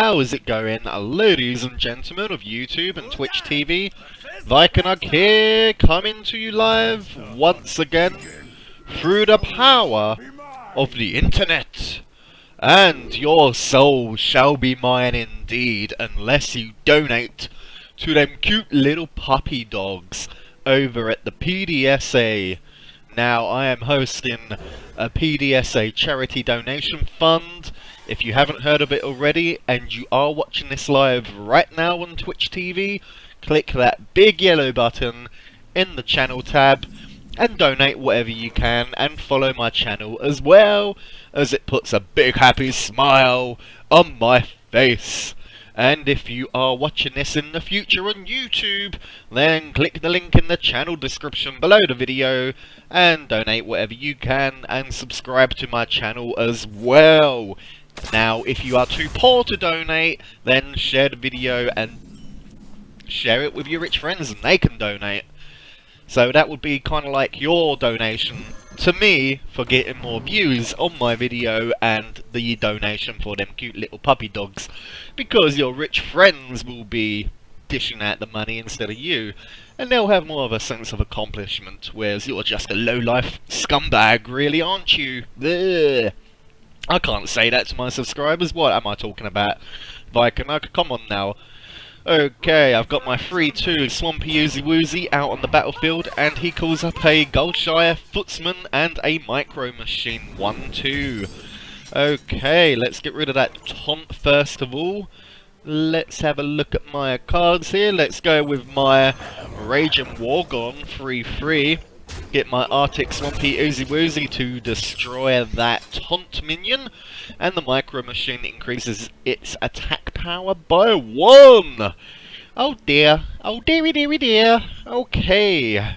How is it going, ladies and gentlemen of YouTube and Twitch TV? VIKANUG here, coming to you live once again through the power of the internet. And your soul shall be mine indeed, unless you donate to them cute little puppy dogs over at the PDSA. Now, I am hosting a PDSA charity donation fund. If you haven't heard of it already, and you are watching this live right now on Twitch TV, click that big yellow button in the channel tab and donate whatever you can, and follow my channel as well, as it puts a big happy smile on my face. And if you are watching this in the future on YouTube, then click the link in the channel description below the video and donate whatever you can, and subscribe to my channel as well. Now, if you are too poor to donate, then share the video and share it with your rich friends and they can donate. So that would be kind of like your donation to me for getting more views on my video, and the donation for them cute little puppy dogs, because your rich friends will be dishing out the money instead of you, and they'll have more of a sense of accomplishment, whereas you're just a low-life scumbag, really, aren't you? Ugh. I can't say that to my subscribers. What am I talking about? VIKANUG, come on now. Okay, I've got my 3-2 Swampy Oozy Woozy out on the battlefield, and he calls up a Goldshire Footsman and a Micro Machine 1-2. Okay, let's get rid of that taunt first of all. Let's have a look at my cards here. Let's go with my Raging Wargon 3-3. Get my Arctic Swampy Oozy Woozy to destroy that taunt minion, and the Micro Machine increases its attack power by 1! Oh dear, oh dearie dearie dear. Okay,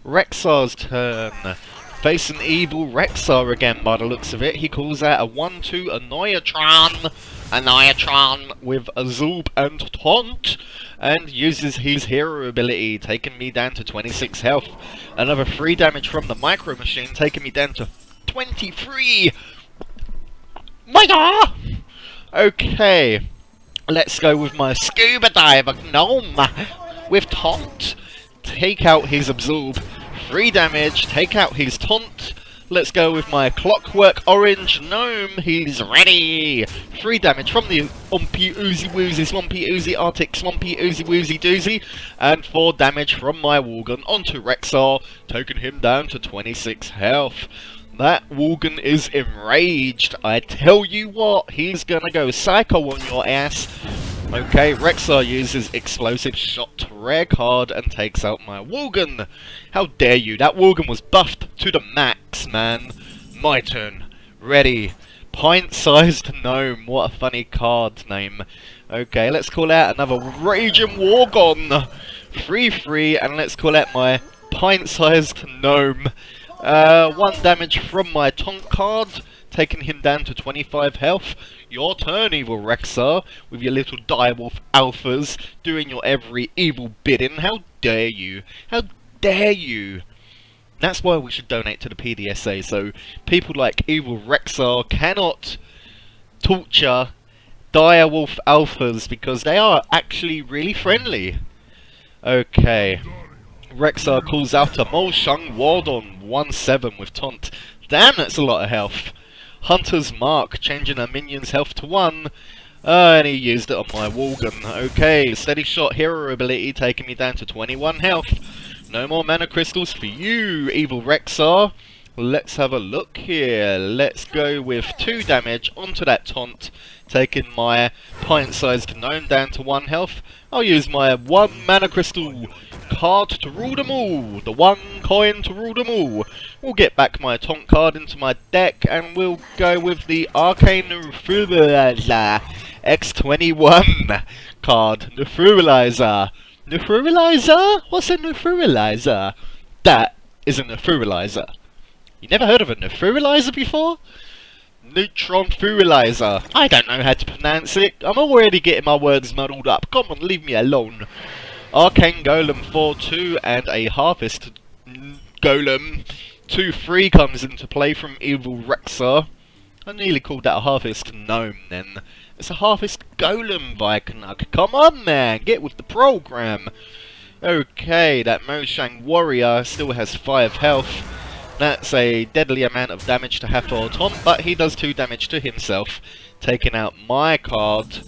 Rexar's turn. Facing evil Rexar again by the looks of it. He calls out a 1-2 Annoyatron with Azulb and Taunt, and uses his hero ability, taking me down to 26 health. Another 3 damage from the Micro Machine, taking me down to 23. Okay, let's go with my Scuba Diver Gnome with Taunt. Take out his Absorb. 3 damage, take out his Taunt. Let's go with my Clockwork Orange Gnome. He's ready. 3 damage from the Umpy Oozy Woozy Swampy Oozy Arctic Swampy Oozy Woozy Doozy, and 4 damage from my Worgen onto Rexar, taking him down to 26 health. That Worgen is enraged. I tell you what, he's gonna go psycho on your ass. Okay, Rexar uses Explosive Shot, rare card, and takes out my Worgen. How dare you? That Worgen was buffed to the max, man. My turn. Ready. Pint-sized Gnome. What a funny card name. Okay, let's call out another Raging Wargon. 3-3, and let's call out my Pint-sized Gnome. 1 damage from my Taunt card, taking him down to 25 health. Your turn, evil Rexar, with your little direwolf alphas, doing your every evil bidding. How dare you? How dare you? That's why we should donate to the PDSA, so people like evil Rexar cannot torture direwolf alphas, because they are actually really friendly. Okay. Rexar calls out a Molshung Wardon 1-7 with Taunt. Damn, that's a lot of health. Hunter's Mark, changing a minion's health to 1. And he used it on my Worgen. Okay, Steady Shot hero ability, taking me down to 21 health. No more mana crystals for you, evil Rexar. Let's have a look here. Let's go with 2 damage onto that Taunt, taking my Pint-sized Gnome down to 1 health. I'll use my 1 mana crystal card to rule them all. The 1 coin to rule them all. We'll get back my Taunt card into my deck, and we'll go with the Arcane Neferalizer X21 card. Neferalizer. Neferalizer? What's a Neferalizer? That is a Neferalizer. You never heard of a Neferalizer before? Neutron Feralizer. I don't know how to pronounce it. I'm already getting my words muddled up. Come on, leave me alone. Arcane Golem 4-2 and a Harvest Golem 2-3 comes into play from evil Rexar. I nearly called that a Harvest Gnome then. It's a Harvest Golem, Vikanug. Come on, man, get with the program. Okay, that Mojang Warrior still has 5 health. That's a deadly amount of damage to have for Tom, but he does 2 damage to himself. Taking out my card,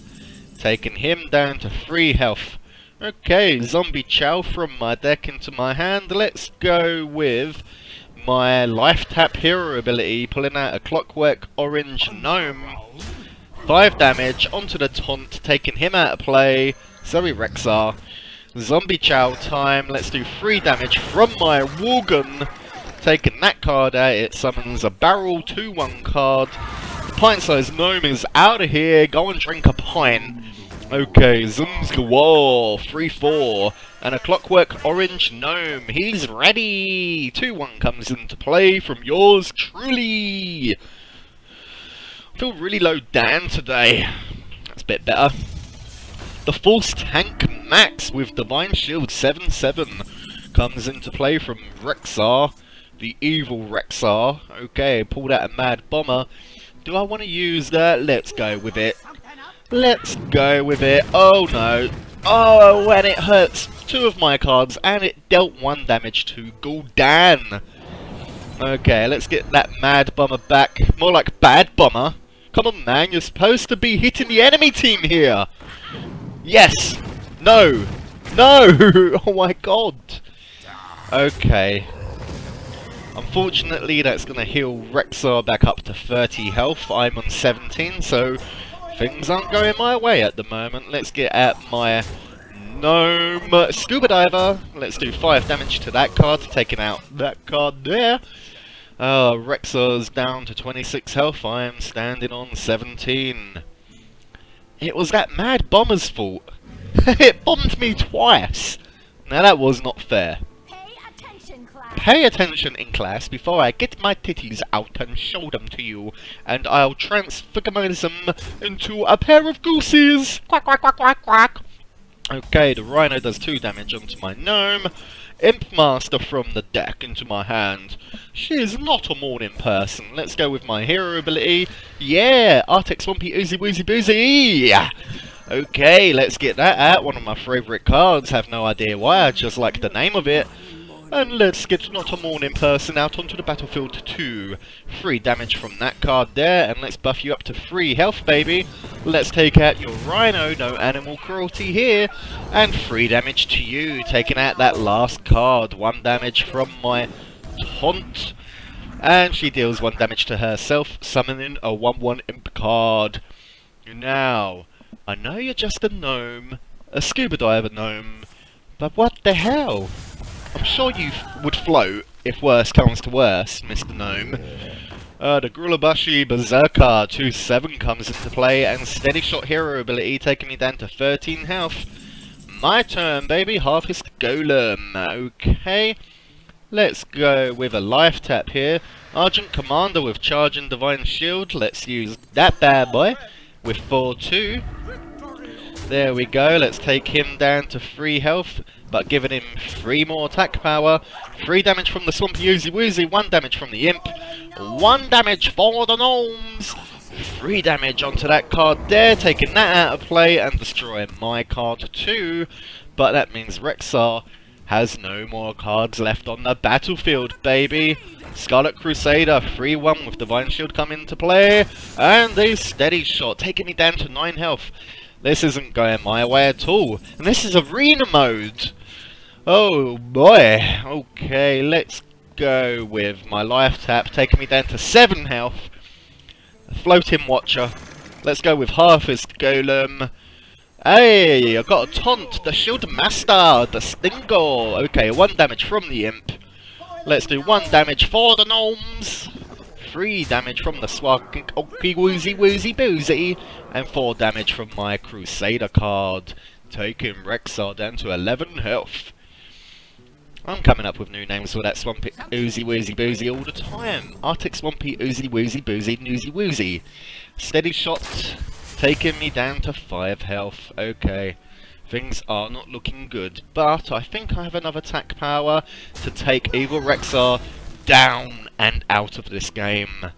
taking him down to 3 health. Okay, Zombie Chow from my deck into my hand. Let's go with my Life Tap hero ability, pulling out a Clockwork Orange Gnome. 5 damage onto the taunt, taking him out of play. Sorry, Rexar. Zombie Chow time. Let's do 3 damage from my Worgen. Taking that card out, it summons a Barrel 2/1 card. The pint-sized gnome is out of here. Go and drink a pint. Okay, Zumzgawar 3/4 and a Clockwork Orange Gnome. He's ready. 2/1 comes into play from yours truly. I feel really low down today. That's a bit better. The Force Tank Max with Divine Shield 7/7 comes into play from Rexar, the evil Rexar. Okay, pulled out a Mad Bomber. Do I want to use that? Let's go with it. Let's go with it. Oh no. Oh, and it hurts 2 of my cards, and it dealt 1 damage to Gul'dan. Okay, let's get that Mad Bomber back. More like Bad Bomber. Come on, man, you're supposed to be hitting the enemy team here. Yes. No. No. Oh my god. Okay. Unfortunately, that's going to heal Rexar back up to 30 health. I'm on 17, so things aren't going my way at the moment. Let's get at my Gnome Scuba Diver. Let's do 5 damage to that card, taking out that card there. Rexar's down to 26 health. I am standing on 17. It was that Mad Bomber's fault. It bombed me twice. Now that was not fair. Pay attention in class before I get my titties out and show them to you, and I'll transfigurize them into a pair of gooses! Quack, quack, quack, quack, quack! Okay, the Rhino does 2 damage onto my Gnome. Imp Master from the deck into my hand. She is not a morning person. Let's go with my hero ability. Yeah! Arctic Swampy Oozy Woozy Boozy! Okay, let's get that out. One of my favourite cards. Have no idea why, I just like the name of it. And let's get Not a Morning Person out onto the battlefield too. 3 damage from that card there, and let's buff you up to 3 health, baby. Let's take out your Rhino, no animal cruelty here, and 3 damage to you, taking out that last card. 1 damage from my Taunt, and she deals 1 damage to herself, summoning a 1/1 Imp card. Now, I know you're just a gnome, a scuba diver gnome, but what the hell? I'm sure you would float, if worse comes to worse, Mr. Gnome. The Grulabashi Berserker 2/7 comes into play, and Steady Shot hero ability taking me down to 13 health. My turn, baby. Harvest Golem. Okay. Let's go with a Life Tap here. Argent Commander with Charge and Divine Shield. Let's use that bad boy with 4/2. There we go. Let's take him down to 3 health, but giving him 3 more attack power. 3 damage from the Swampy Oozy Woozy, 1 damage from the Imp, 1 damage for the Gnomes, 3 damage onto that card there, taking that out of play and destroying my card too. But that means Rexar has no more cards left on the battlefield, baby. Scarlet Crusader 3/1 with Divine Shield come into play, and a Steady Shot taking me down to 9 health. This isn't going my way at all. And this is arena mode. Oh boy. Okay, let's go with my Life Tap, taking me down to 7 health. Floating Watcher. Let's go with Harvest Golem. Hey, I got a Taunt, the Shield Master, the Stingle. Okay, 1 damage from the Imp. Let's do 1 damage for the Gnomes. 3 damage from the Swaggy Woozy Woozy Boozy, and 4 damage from my Crusader card, taking Rexar down to 11 health. I'm coming up with new names for that Swampy Oozy Woozy Boozy all the time. Arctic Swampy Oozy Woozy Boozy Newsy Woozy. Steady Shot, taking me down to 5 health. Okay, things are not looking good, but I think I have enough attack power to take Evil Rexar down and out of this game.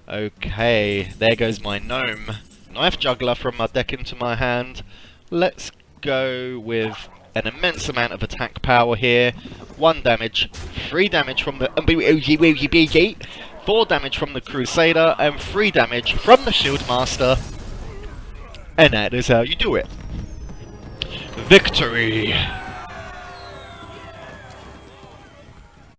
Okay, there goes my Gnome. Knife Juggler from my deck into my hand. Let's go with an immense amount of attack power here. 1 damage, 3 damage from the 4 damage from the Crusader, and 3 damage from the Shieldmaster. And that is how you do it. Victory!